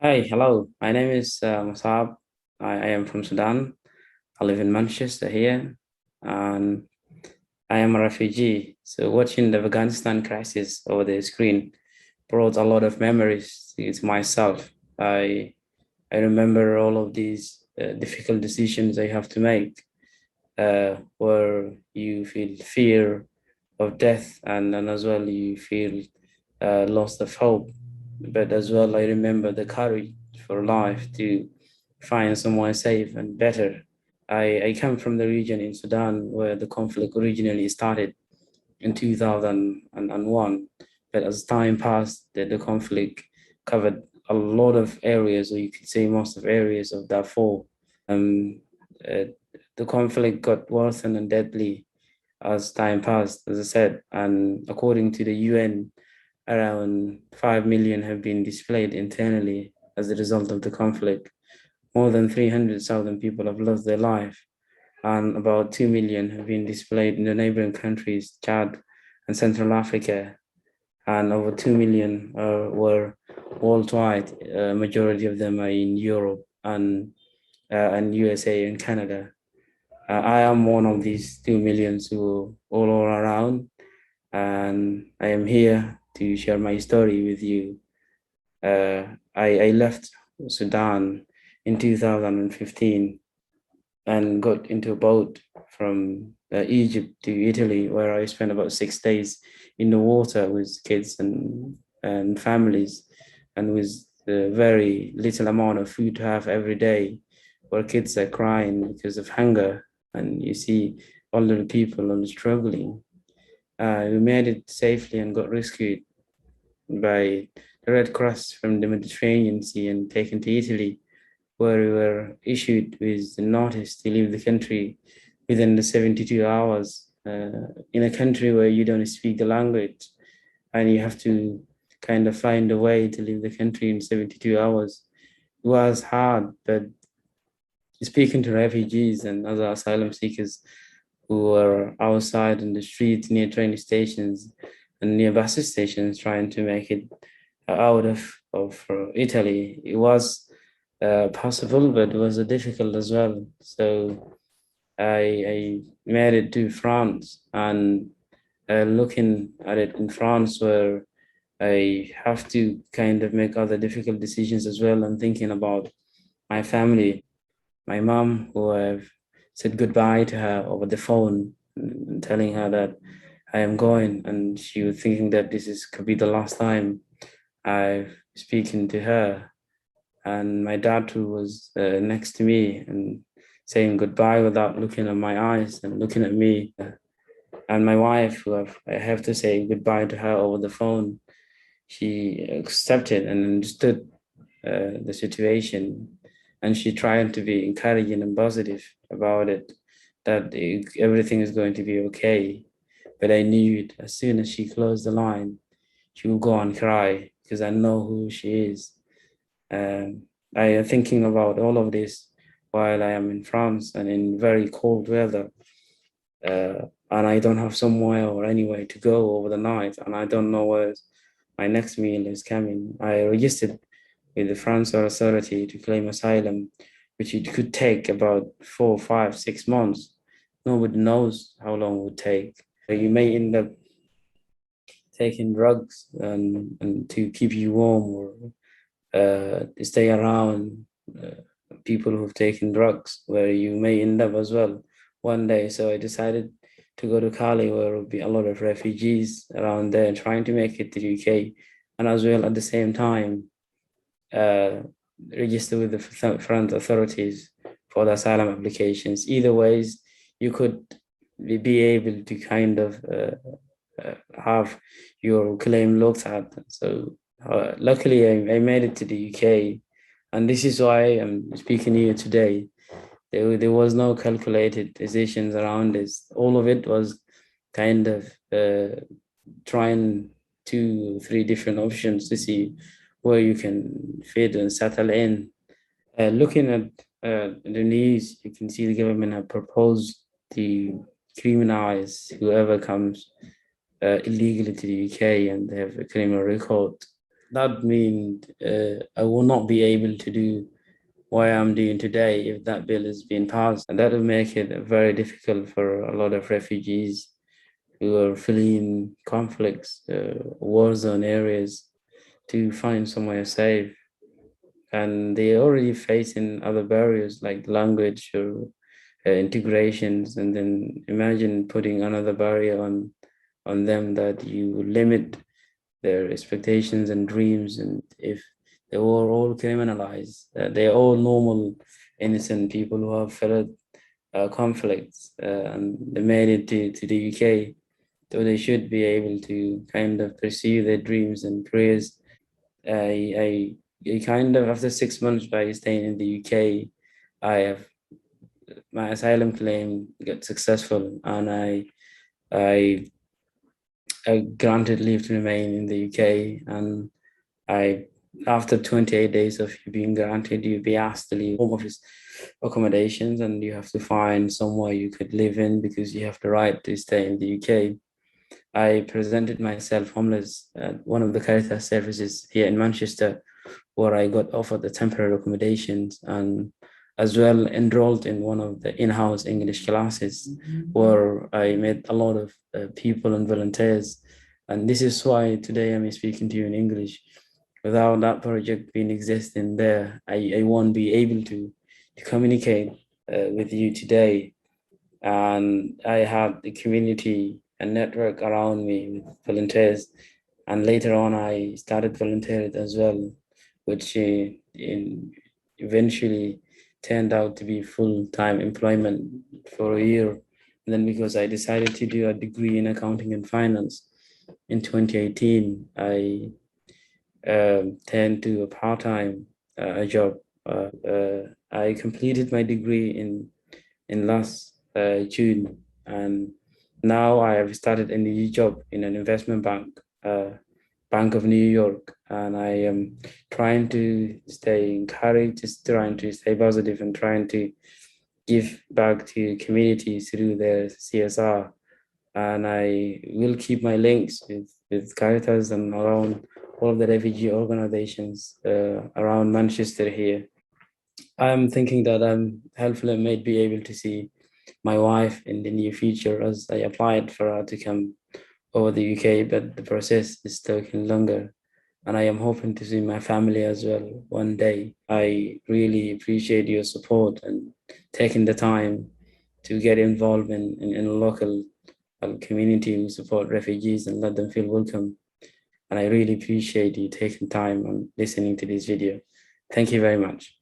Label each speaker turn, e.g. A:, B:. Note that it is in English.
A: Hi, hello. My name is Musaab. I am from Sudan. I live in Manchester here, and I am a refugee. So watching the Afghanistan crisis over the screen brought a lot of memories to myself. I remember all of these difficult decisions I have to make, where you feel fear of death, and as well you feel loss of hope. But as well, I remember the courage for life to find somewhere safe and better. I come from the region in Sudan where the conflict originally started in 2001. But as time passed, the conflict covered a lot of areas, or you could say most of areas of Darfur. Uh, the conflict got worse and deadly as time passed, as I said, and according to the UN, around 5 million have been displaced internally as a result of the conflict. More than 300,000 people have lost their life, and about 2 million have been displaced in the neighboring countries, Chad and Central Africa, and over 2 million were worldwide. Majority of them are in Europe and USA and Canada. I am one of these 2 millions who all around, and I am here to share my story with you. I left Sudan in 2015 and got into a boat from Egypt to Italy, where I spent about 6 days in the water with kids and families, and with very little amount of food to have every day, where kids are crying because of hunger, and you see older people are struggling. We made it safely and got rescued by the Red Cross from the Mediterranean Sea and taken to Italy, where we were issued with the notice to leave the country within the 72 hours, in a country where you don't speak the language and you have to kind of find a way to leave the country in 72 hours. It was hard, but speaking to refugees and other asylum seekers who were outside in the streets near train stations and near bus stations trying to make it out of Italy, it was possible, but it was difficult as well. So I made it to France, and looking at it in France, where I have to kind of make other difficult decisions as well, and thinking about my family, my mom, who I've said goodbye to her over the phone, and telling her that I am going, and she was thinking that this is could be the last time I've speaking to her. And my dad, who was next to me and saying goodbye without looking at my eyes and looking at me, and my wife, I have to say goodbye to her over the phone. She accepted and understood the situation, and she tried to be encouraging and positive about it, that everything is going to be okay. But I knew it as soon as she closed the line, she will go and cry because I know who she is. Um, I am thinking about all of this while I am in France and in very cold weather, and I don't have somewhere or anywhere to go over the night, and I don't know where my next meal is coming. I registered with the France authority to claim asylum, which it could take about 4, 5, 6 months. Nobody knows how long it would take. You may end up taking drugs and to keep you warm, or stay around people who've taken drugs, where you may end up as well one day. So I decided to go to Cali, where there will be a lot of refugees around there trying to make it to the UK, and as well at the same time uh, register with the French authorities for the asylum applications. Either ways, you could be able to kind of have your claim looked at. So luckily, I made it to the UK, and this is why I'm speaking here today. There was no calculated decisions around this. All of it was kind of trying 2 or 3 different options to see where you can fit and settle in. Looking at the news, you can see the government have proposed to criminalize whoever comes illegally to the UK and they have a criminal record. that means I will not be able to do what I'm doing today if that bill is being passed. And that will make it very difficult for a lot of refugees who are fleeing conflicts, war zone areas, to find somewhere safe. And they're already facing other barriers like language or integrations. And then imagine putting another barrier on them, that you limit their expectations and dreams. And if they were all criminalized, they're all normal, innocent people who have felt conflicts, and they made it to the UK. So they should be able to kind of pursue their dreams and careers. I kind of, after 6 months by staying in the UK, I have my asylum claim got successful, and I I granted leave to remain in the UK. And I, after 28 days of you being granted, you'll be asked to leave home office accommodations, and you have to find somewhere you could live in because you have the right to stay in the UK. I presented myself homeless at one of the Caritas services here in Manchester, where I got offered the temporary accommodations, and as well enrolled in one of the in-house English classes, where I met a lot of people and volunteers. And this is why today I'm speaking to you in English. Without that project being existing there, I won't be able to communicate with you today. And I had the community and network around me with volunteers. And later on, I started volunteering as well, which eventually turned out to be full-time employment for a year. And then because I decided to do a degree in accounting and finance in 2018, I turned to a part-time job. I completed my degree in last June, and now I have started a new job in an investment bank, Bank of New York, and I am trying to stay encouraged, just trying to stay positive and trying to give back to communities through their CSR. And I will keep my links with Caritas and around all of the refugee organizations around Manchester here. I'm thinking that I'm hopefully may be able to see my wife in the near future, as I applied for her to come over the UK, but the process is taking longer. And I am hoping to see my family as well one day. I really appreciate your support and taking the time to get involved in a local community who support refugees and let them feel welcome. And I really appreciate you taking time and listening to this video. Thank you very much.